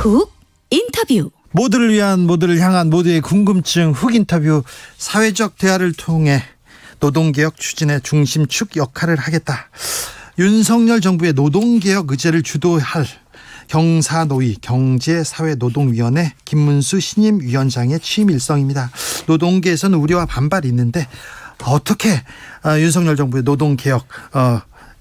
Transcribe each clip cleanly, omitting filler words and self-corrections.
훅 인터뷰. 모두를 위한, 모두를 향한, 모두의 궁금증 훅 인터뷰. 사회적 대화를 통해 노동개혁 추진의 중심축 역할을 하겠다. 윤석열 정부의 노동개혁 의제를 주도할 경사노위 경제사회노동위원회 김문수 신임 위원장의 취임 일성입니다. 노동계에서는 우려와 반발이 있는데 어떻게 윤석열 정부의 노동개혁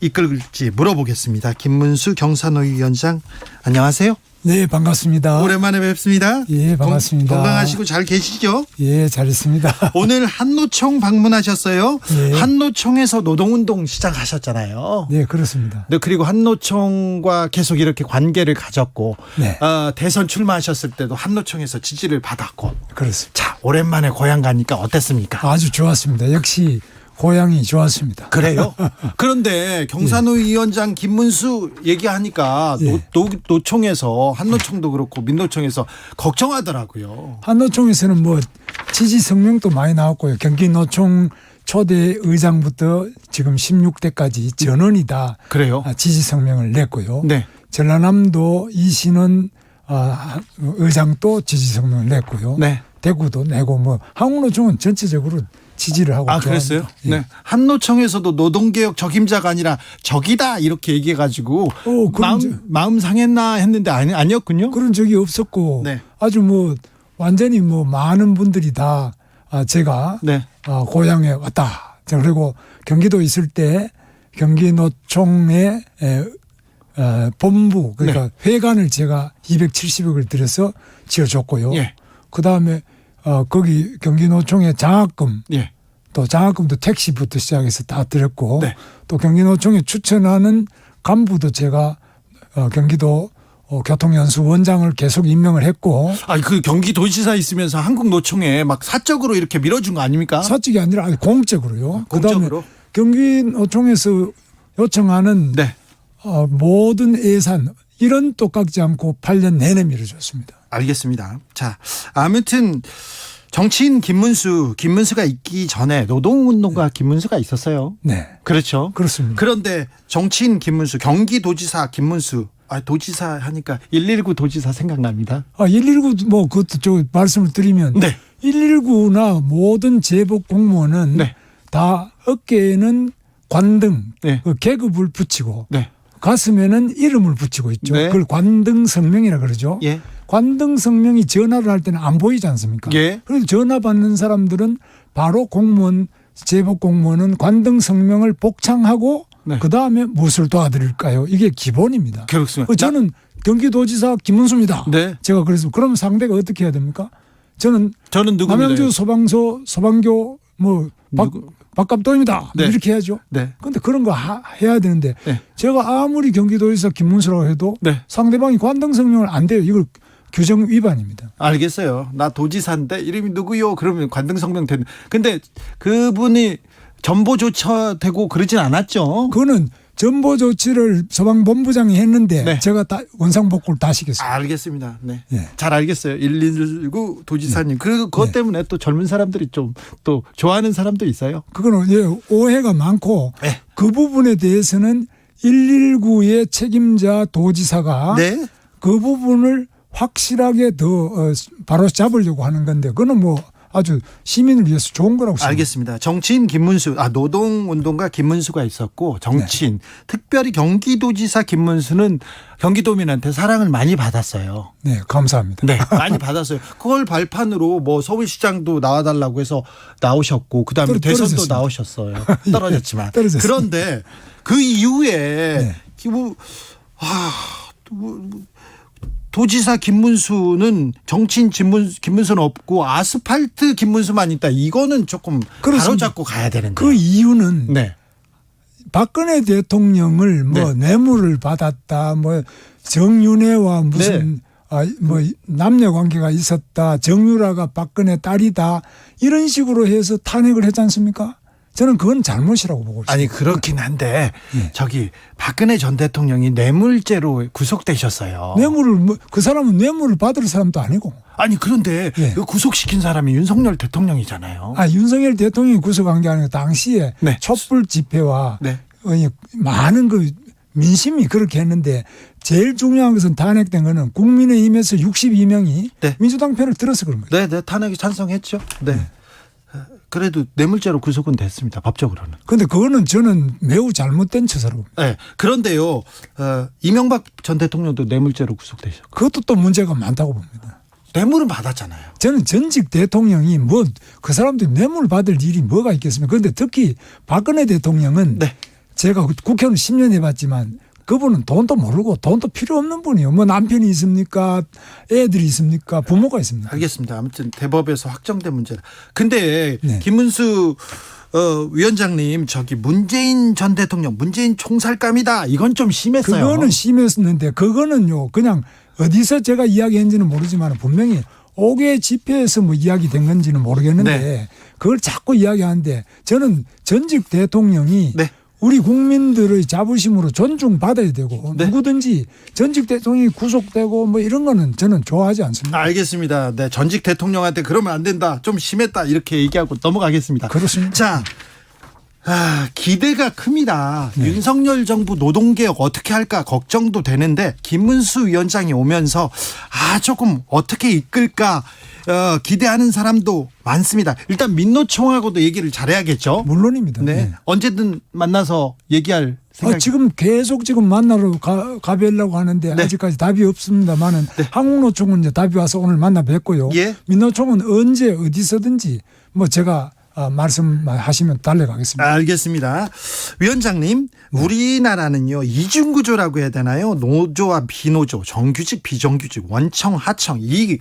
이끌지 물어보겠습니다. 김문수 경사노위 위원장, 안녕하세요. 네, 반갑습니다. 오랜만에 뵙습니다. 예, 반갑습니다. 건강하시고 잘 계시죠? 예, 잘 있습니다. 오늘 한노총 방문하셨어요. 예. 한노총에서 노동운동 시작하셨잖아요. 네, 그렇습니다. 네, 그리고 한노총과 계속 이렇게 관계를 가졌고, 네. 대선 출마하셨을 때도 한노총에서 지지를 받았고. 그렇습니다. 자, 오랜만에 고향 가니까 어땠습니까? 아주 좋았습니다. 역시 고향이 좋았습니다. 그래요? 그런데 경사노위 위원장 김문수 얘기하니까 예. 노총에서 한노총도 그렇고 민노총에서 걱정하더라고요. 한노총에서는 뭐 지지 성명도 많이 나왔고요. 경기노총 초대 의장부터 지금 16대까지 전원이 다 그래요? 지지 성명을 냈고요. 네. 전라남도 이신원 의장도 지지 성명을 냈고요. 네. 대구도 내고 뭐 한국노총은 전체적으로 지지를 하고. 그랬어요? 예. 네. 한노총에서도 노동개혁 적임자가 아니라 적이다 이렇게 얘기해가지고 마음 상했나 했는데 아니었군요. 그런 적이 없었고. 네. 아주 뭐 완전히 뭐 많은 분들이 다 제가 네. 고향에 왔다. 그리고 경기도 있을 때 경기노총의 본부 그러니까 회관을 제가 270억을 들여서 지어줬고요. 예. 그다음에 거기 경기노총의 장학금, 예. 또 장학금도 택시부터 시작해서 다 드렸고, 네. 또 경기노총에 추천하는 간부도 제가 경기도 교통연수원장을 계속 임명을 했고. 그 경기도지사 있으면서 한국노총에 막 사적으로 이렇게 밀어준 거 아닙니까? 사적이 아니라 공적으로요. 공적으로? 그다음에 경기노총에서 요청하는 네. 모든 예산 이런 또 깎지 않고 8년 내내 밀어줬습니다. 알겠습니다. 자, 아무튼 정치인 김문수가 있기 전에 노동운동가 김문수가 있었어요. 네. 그렇죠. 그렇습니다. 그런데 정치인 김문수, 경기도지사 김문수, 도지사 하니까 119 도지사 생각납니다. 119 뭐 그것도 저 말씀을 드리면 네. 119나 모든 제복 공무원은 네. 다 어깨에는 관등, 네. 그 계급을 붙이고 네. 가슴에는 이름을 붙이고 있죠. 네. 그걸 관등 성명이라 그러죠. 예. 관등 성명이 전화를 할 때는 안 보이지 않습니까? 예. 그래서 전화 받는 사람들은 바로 공무원, 제복 공무원은 관등 성명을 복창하고 네. 그 다음에 무엇을 도와드릴까요? 이게 기본입니다. 그렇습니다. 저는 경기도지사 김문수입니다. 네. 제가 그래서 그럼 상대가 어떻게 해야 됩니까? 저는 누구입니다. 남양주 소방교 뭐 박갑도입니다. 네. 이렇게 해야죠. 네. 그런데 그런 거 해야 되는데 네. 제가 아무리 경기도에서 김문수라고 해도 네. 상대방이 관등 성명을 안 돼요. 이걸 규정 위반입니다. 알겠어요. 나 도지사인데 이름이 누구요? 그러면 관등성명 되는. 근데 그분이 전보조차 되고 그러진 않았죠. 그거는 전보 조치를 소방본부장이 했는데 네. 제가 다 원상복구를 다 시켰습니다. 알겠습니다. 네. 예. 잘 알겠어요. 119 도지사님. 그리고 그것 때문에 또 젊은 사람들이 좀 또 좋아하는 사람도 있어요. 그거는 오해가 많고 네. 그 부분에 대해서는 119의 책임자 도지사가 네. 그 부분을 확실하게 더 바로 잡으려고 하는 건데 그거는 뭐 아주 시민을 위해서 좋은 거라고 생각합니다. 알겠습니다. 정치인 김문수, 노동운동가 김문수가 있었고 정치인, 특별히 경기도지사 김문수는 경기도민한테 사랑을 많이 받았어요. 네, 감사합니다. 네, 많이 받았어요. 그걸 발판으로 뭐 서울시장도 나와달라고 해서 나오셨고 그다음에 대선도 떨어졌습니다. 나오셨어요. 떨어졌지만. 떨어졌습니다. 그런데 그 이후에 네. 도지사 김문수는 정치인 김문수는 없고 아스팔트 김문수만 있다. 이거는 조금 바로잡고 가야 되는데. 그 이유는 네. 박근혜 대통령을 뭐 뇌물을 받았다, 뭐 정윤회와 무슨 뭐 남녀 관계가 있었다, 정유라가 박근혜 딸이다 이런 식으로 해서 탄핵을 했지 않습니까? 저는 그건 잘못이라고 보고 있습니다. 아니 그렇긴 한데 네. 박근혜 전 대통령이 뇌물죄로 구속되셨어요. 뇌물을 그 사람은 뇌물을 받을 사람도 아니고. 아니 그런데 그 구속시킨 사람이 윤석열 대통령이잖아요. 윤석열 대통령이 구속한 게 아니고 당시에 촛불 집회와 많은 그 민심이 그렇게 했는데 제일 중요한 것은 탄핵된 거는 국민의힘에서 62명이 네. 민주당 편을 들어서 그런 거예요. 네, 탄핵에 찬성했죠. 네. 그래도 뇌물죄로 구속은 됐습니다. 법적으로는. 그런데 그거는 저는 매우 잘못된 처사라고 봅니다. 네. 그런데요, 이명박 전 대통령도 뇌물죄로 구속되셨고. 그것도 또 문제가 많다고 봅니다. 뇌물은 받았잖아요. 저는 전직 대통령이 뭐 그 사람들이 뇌물 받을 일이 뭐가 있겠습니까? 그런데 특히 박근혜 대통령은 네. 제가 국회의원 10년 해봤지만 그분은 돈도 모르고 돈도 필요 없는 분이에요. 뭐 남편이 있습니까? 애들이 있습니까? 부모가 있습니까? 알겠습니다. 아무튼 대법에서 확정된 문제라. 근데 네. 김문수 위원장님 저기 문재인 전 대통령 문재인 총살감이다. 이건 좀 심했어요. 그거는 심했었는데 그거는요 그냥 어디서 제가 이야기했는지는 모르지만 분명히 5개 집회에서 뭐 이야기된 건지는 모르겠는데 네. 그걸 자꾸 이야기하는데 저는 전직 대통령이 네. 우리 국민들의 자부심으로 존중받아야 되고 네. 누구든지 전직 대통령이 구속되고 뭐 이런 거는 저는 좋아하지 않습니다. 알겠습니다. 네, 전직 대통령한테 그러면 안 된다. 좀 심했다. 이렇게 얘기하고 넘어가겠습니다. 그렇습니다. 자, 기대가 큽니다. 네. 윤석열 정부 노동개혁 어떻게 할까 걱정도 되는데 김문수 위원장이 오면서 조금 어떻게 이끌까 기대하는 사람도 많습니다. 일단 민노총하고도 얘기를 잘해야겠죠. 물론입니다. 네. 네. 언제든 만나서 얘기할 생각. 지금 계속 만나러 가뵈려고 하는데 네. 아직까지 답이 없습니다만은 네. 한국노총은 이제 답이 와서 오늘 만나 뵙고요. 예. 민노총은 언제 어디서든지 뭐 제가 말씀하시면 달려가겠습니다. 알겠습니다. 위원장님, 우리나라는요 이중구조라고 해야 되나요? 노조와 비노조, 정규직, 비정규직, 원청, 하청 이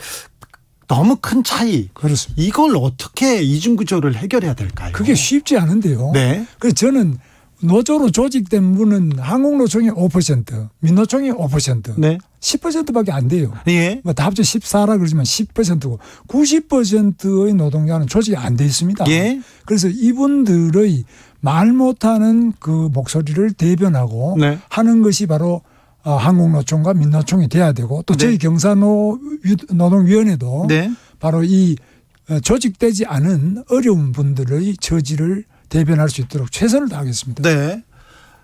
너무 큰 차이. 그렇습니다. 이걸 어떻게 이중구조를 해결해야 될까요? 그게 쉽지 않은데요. 네. 그래서 저는 노조로 조직된 분은 한국노총이 5%, 민노총이 5%, 네. 10%밖에 안 돼요. 예. 뭐 다 합쳐 14라 그러지만 10%고 90%의 노동자는 조직이 안 돼 있습니다. 예. 그래서 이분들의 말 못하는 그 목소리를 대변하고 네. 하는 것이 바로 한국노총과 민노총이 돼야 되고 또 네. 저희 경사노동위원회도 네. 바로 이 조직되지 않은 어려운 분들의 처지를 대변할 수 있도록 최선을 다하겠습니다. 네.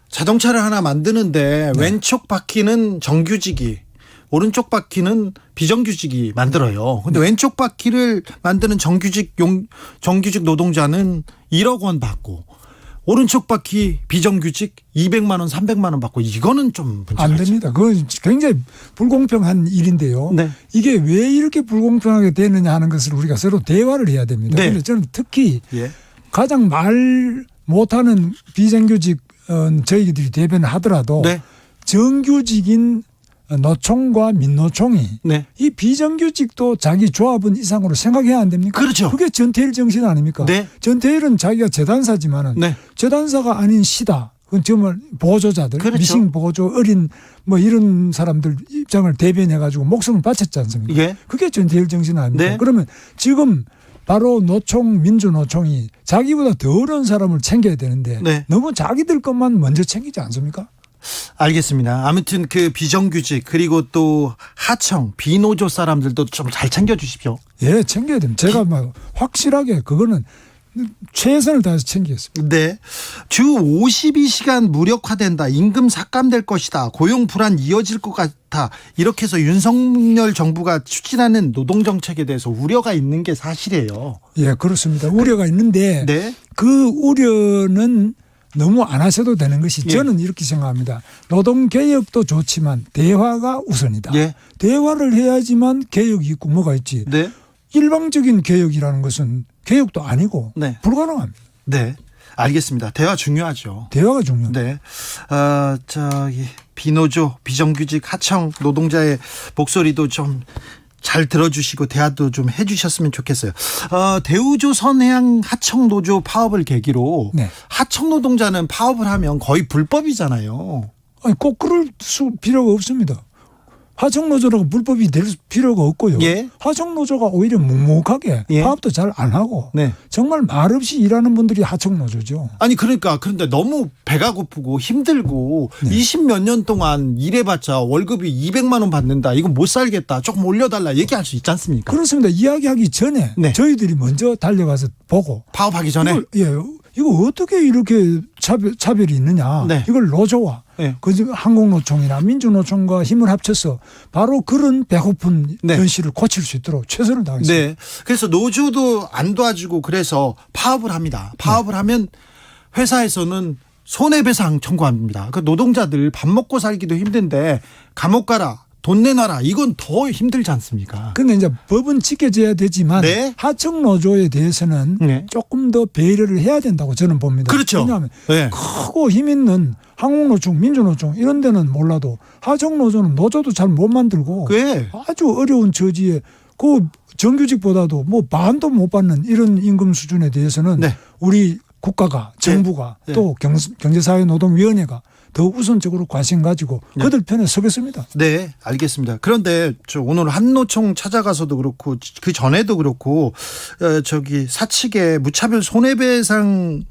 자동차를 하나 만드는데 왼쪽 바퀴는 정규직이 오른쪽 바퀴는 비정규직이 만들어요. 근데 왼쪽 바퀴를 만드는 정규직 노동자는 1억 원 받고 오른쪽 바퀴 비정규직 200만 원, 300만 원 받고 이거는 좀 문제가 안 있죠. 됩니다. 그건 굉장히 불공평한 일인데요. 네. 이게 왜 이렇게 불공평하게 되느냐 하는 것을 우리가 서로 대화를 해야 됩니다. 네. 그런데 저는 특히 예. 가장 말 못하는 비정규직 저희들이 대변을 하더라도 네. 정규직인 노총과 민노총이 네. 이 비정규직도 자기 조합은 이상으로 생각해야 안 됩니까? 그렇죠. 그게 전태일 정신 아닙니까? 네. 전태일은 자기가 재단사지만은 네. 재단사가 아닌 시다. 그건 정말 보조자들, 그렇죠. 미싱 보조, 어린 뭐 이런 사람들 입장을 대변해가지고 목숨을 바쳤지 않습니까? 예. 그게 전태일 정신 아닙니까? 네. 그러면 지금 바로 노총, 민주노총이 자기보다 더 어려운 사람을 챙겨야 되는데 네. 너무 자기들 것만 먼저 챙기지 않습니까? 알겠습니다. 아무튼 그 비정규직 그리고 또 하청 비노조 사람들도 좀 잘 챙겨주십시오. 예, 챙겨야 됩니다. 제가 막 확실하게 그거는 최선을 다해서 챙기겠습니다. 네. 주 52시간 무력화된다. 임금 삭감될 것이다. 고용 불안 이어질 것 같아. 이렇게 해서 윤석열 정부가 추진하는 노동정책에 대해서 우려가 있는 게 사실이에요. 예, 그렇습니다. 우려가 있는데 네. 그 우려는 너무 안 하셔도 되는 것이 예. 저는 이렇게 생각합니다. 노동개혁도 좋지만 대화가 우선이다. 예. 대화를 해야지만 개혁이 있고 뭐가 있지. 네. 일방적인 개혁이라는 것은 개혁도 아니고 네. 불가능합니다. 네. 알겠습니다. 대화 중요하죠. 대화가 중요합니다. 네. 저기 비노조, 비정규직, 하청 노동자의 목소리도 좀 잘 들어주시고 대화도 좀 해주셨으면 좋겠어요. 대우조선해양 하청노조 파업을 계기로 네. 하청 노동자는 파업을 하면 거의 불법이잖아요. 아니, 꼭 그럴 필요가 없습니다. 하청노조라고 불법이 될 필요가 없고요. 예. 하청노조가 오히려 묵묵하게 예. 파업도 잘 안 하고 네. 정말 말없이 일하는 분들이 하청노조죠. 아니 그런데 너무 배가 고프고 힘들고 네. 20몇 년 동안 일해봤자 월급이 200만 원 받는다. 이거 못 살겠다. 조금 올려달라 얘기할 수 있지 않습니까? 그렇습니다. 이야기하기 전에 네. 저희들이 먼저 달려가서 보고 파업하기 전에. 이걸, 예, 이거 어떻게 이렇게 차별이 있느냐. 네. 이걸 노조와 네. 한국노총이나 민주노총과 힘을 합쳐서 바로 그런 배고픈 네. 현실을 고칠 수 있도록 최선을 다하겠습니다. 네. 그래서 노조도 안 도와주고 그래서 파업을 합니다. 파업을 하면 회사에서는 손해배상 청구합니다. 그 노동자들 밥 먹고 살기도 힘든데 감옥 가라, 돈 내놔라, 이건 더 힘들지 않습니까? 그런데 이제 법은 지켜져야 되지만 네. 하청 노조에 대해서는 네. 조금 더 배려를 해야 된다고 저는 봅니다. 그렇죠. 왜냐하면 네. 크고 힘 있는 한국노총, 민주노총 이런 데는 몰라도 하청 노조는 노조도 잘 못 만들고 네. 아주 어려운 처지에 그 정규직보다도 뭐 반도 못 받는 이런 임금 수준에 대해서는 네. 우리 국가가 정부가 네. 또 경제사회노동위원회가 더 우선적으로 관심 가지고 네. 그들 편에 서겠습니다. 네, 알겠습니다. 그런데 저 오늘 한노총 찾아가서도 그렇고 그 전에도 그렇고 저기 사측의 무차별 손해배상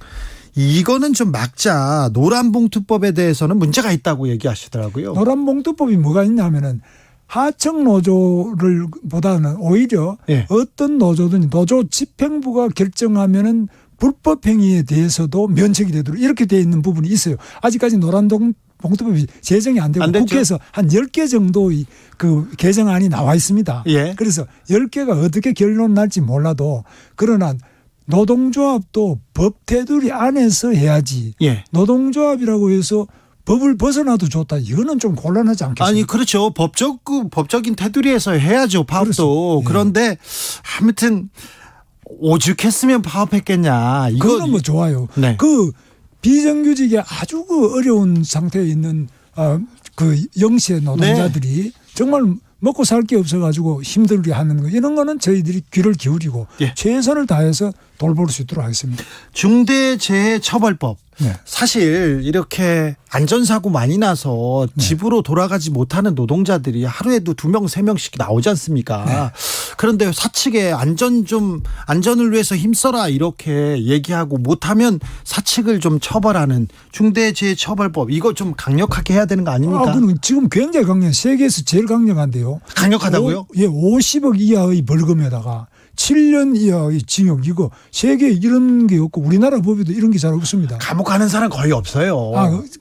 이거는 좀 막자. 노란봉투법에 대해서는 문제가 있다고 얘기하시더라고요. 노란봉투법이 뭐가 있냐면은 하청 노조를 보다는 오히려 네. 어떤 노조든 노조 집행부가 결정하면은 불법 행위에 대해서도 면책이 되도록 이렇게 되어 있는 부분이 있어요. 아직까지 노란봉투법이 제정이 안 되고 안 됐죠? 국회에서 한 10개 정도의 그 개정안이 나와 있습니다. 예. 그래서 10개가 어떻게 결론 날지 몰라도 그러나 노동조합도 법 테두리 안에서 해야지. 예. 노동조합이라고 해서 법을 벗어나도 좋다. 이거는 좀 곤란하지 않겠습니까? 아니 그렇죠. 법적인 테두리에서 해야죠. 파업도. 그렇습니다. 예. 그런데 아무튼 오죽했으면 파업했겠냐. 그거는 뭐 좋아요. 네. 그 비정규직에 아주 그 어려운 상태에 있는 그 영세 노동자들이 네. 정말 먹고 살 게 없어가지고 힘들게 하는 거 이런 거는 저희들이 귀를 기울이고 예. 최선을 다해서 돌볼 수 있도록 하겠습니다. 중대재해처벌법. 네. 사실 이렇게 안전사고 많이 나서 집으로 돌아가지 못하는 노동자들이 하루에도 2명, 3명씩 나오지 않습니까? 네. 그런데 사측에 안전을 위해서 힘써라 이렇게 얘기하고 못하면 사측을 좀 처벌하는 중대재해처벌법 이거 좀 강력하게 해야 되는 거 아닙니까? 그럼 지금 굉장히 강력, 세계에서 제일 강력한데요. 강력하다고요? 50억 이하의 벌금에다가 7년 이하의 징역 이거 세계에 이런 게 없고 우리나라 법에도 이런 게 잘 없습니다. 감옥 가는 사람 거의 없어요.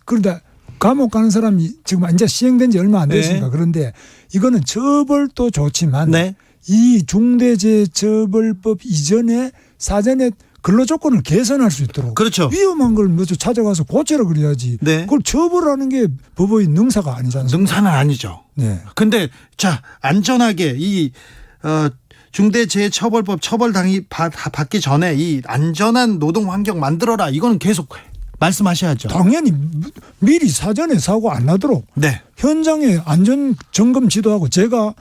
그런데 감옥 가는 사람이 지금 이제 시행된 지 얼마 안 됐으니까 네. 그런데 이거는 처벌도 좋지만 네. 이 중대재해처벌법 이전에 사전에 근로조건을 개선할 수 있도록 그렇죠. 위험한 걸 먼저 찾아가서 고쳐라 그래야지. 네. 그걸 처벌하는 게 법의 능사가 아니잖아요. 능사는 아니죠. 네. 근데 자 안전하게 이 중대재해처벌법 받기 전에 이 안전한 노동 환경 만들어라. 이거는 계속 말씀하셔야죠. 당연히 미리 사전에 사고 안 나도록 네. 현장에 안전 점검 지도하고 제가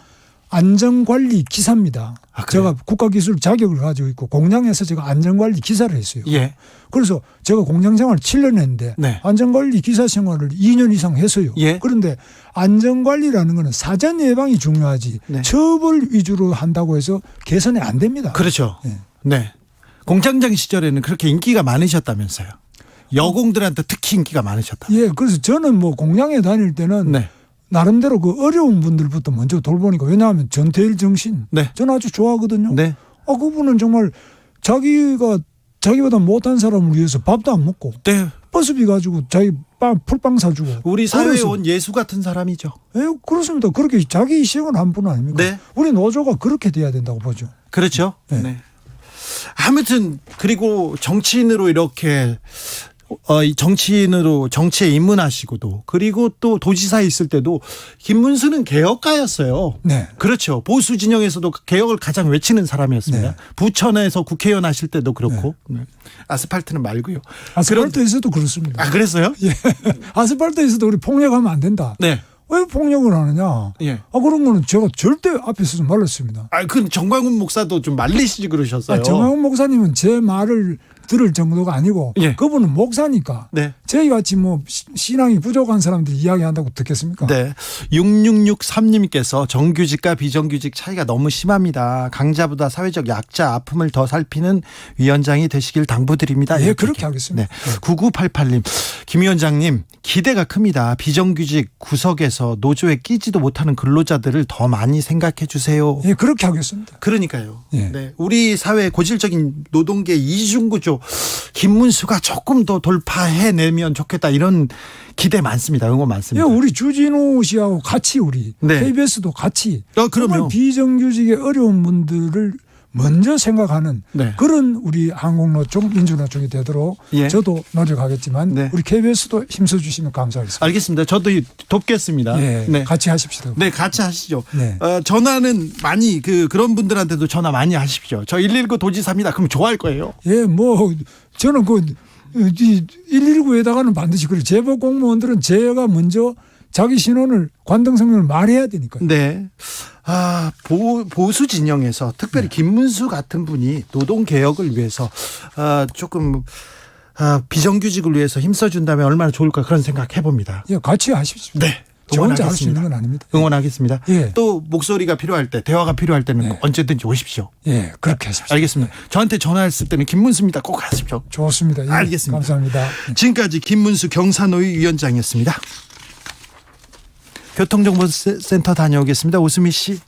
안전관리 기사입니다. 그래요? 제가 국가기술 자격을 가지고 있고 공장에서 제가 안전관리 기사를 했어요. 예. 그래서 제가 공장 생활 7년 했는데 네. 안전관리 기사 생활을 2년 이상 했어요. 예. 그런데 안전관리라는 거는 사전 예방이 중요하지 네. 처벌 위주로 한다고 해서 개선이 안 됩니다. 그렇죠. 네. 네. 공장장 시절에는 그렇게 인기가 많으셨다면서요. 여공들한테 특히 인기가 많으셨다. 예, 그래서 저는 뭐 공장에 다닐 때는 네. 나름대로 그 어려운 분들부터 먼저 돌보니까 왜냐하면 전태일 정신 네. 저는 아주 좋아하거든요. 네. 그분은 정말 자기보다 못한 사람을 위해서 밥도 안 먹고 네. 버스비 가지고 자기 풀빵 사주고 우리 사회에 그래서 온 예수 같은 사람이죠. 그렇습니다. 그렇게 자기 희생을 한 분 아닙니까? 네. 우리 노조가 그렇게 돼야 된다고 보죠. 그렇죠. 네. 네. 아무튼 그리고 정치인으로 이렇게 정치에 입문하시고도 그리고 또 도지사에 있을 때도 김문수는 개혁가였어요. 네. 그렇죠. 보수 진영에서도 개혁을 가장 외치는 사람이었습니다. 네. 부천에서 국회의원 하실 때도 그렇고 네. 아스팔트는 말고요. 아스팔트에서도 그렇습니다. 그랬어요? 예. 아스팔트에서도 우리 폭력하면 안 된다. 네. 왜 폭력을 하느냐? 예. 그런 거는 제가 절대 앞에 서서 말렸습니다. 그 정광훈 목사도 좀 말리시지 그러셨어요. 정광훈 목사님은 제 말을 들을 정도가 아니고 예. 그분은 목사니까 네. 저희 같이 뭐 신앙이 부족한 사람들이 이야기한다고 듣겠습니까? 네. 6663님께서 정규직과 비정규직 차이가 너무 심합니다. 강자보다 사회적 약자 아픔을 더 살피는 위원장이 되시길 당부드립니다. 예, 그렇게 하겠습니다. 네. 9988님, 김 위원장님 기대가 큽니다. 비정규직 구석에서 노조에 끼지도 못하는 근로자들을 더 많이 생각해 주세요. 예, 그렇게 하겠습니다. 그러니까요. 예. 네. 우리 사회의 고질적인 노동계 이중구조 하십시오. 김문수가 조금 더 돌파해내면 좋겠다 이런 기대 많습니다. 응원 예, 많습니다. 우리 주진우 씨하고 같이 우리 네. KBS도 같이 그럼요. 정말 비정규직의 어려운 분들을 먼저 생각하는 네. 그런 우리 항공노총 민주노총이 되도록 예. 저도 노력하겠지만 네. 우리 KBS도 힘써주시면 감사하겠습니다. 알겠습니다. 저도 돕겠습니다. 예, 네. 같이 하십시오. 네, 같이 하시죠. 네. 전화는 많이 그런 분들한테도 전화 많이 하십시오. 저 119 도지사입니다. 그럼 좋아할 거예요. 예, 뭐 저는 119에다가는 반드시 그래. 제보 공무원들은 제가 먼저 자기 신원을 관등성명을 말해야 되니까요. 네. 보수 진영에서 특별히 김문수 같은 분이 노동 개혁을 위해서 조금 비정규직을 위해서 힘써준다면 얼마나 좋을까 그런 생각 해봅니다. 예, 같이 하십시오. 네. 저 혼자 할 수 있는 응원하겠습니다. 건 아닙니다. 응원하겠습니다. 예. 또 목소리가 필요할 때, 대화가 필요할 때는 네. 언제든지 오십시오. 예, 그렇게 하십시오. 알겠습니다. 저한테 전화했을 때는 김문수입니다. 꼭 하십시오. 좋습니다. 예, 알겠습니다. 감사합니다. 지금까지 김문수 경사노위 위원장이었습니다. 교통정보센터 다녀오겠습니다. 오수미 씨.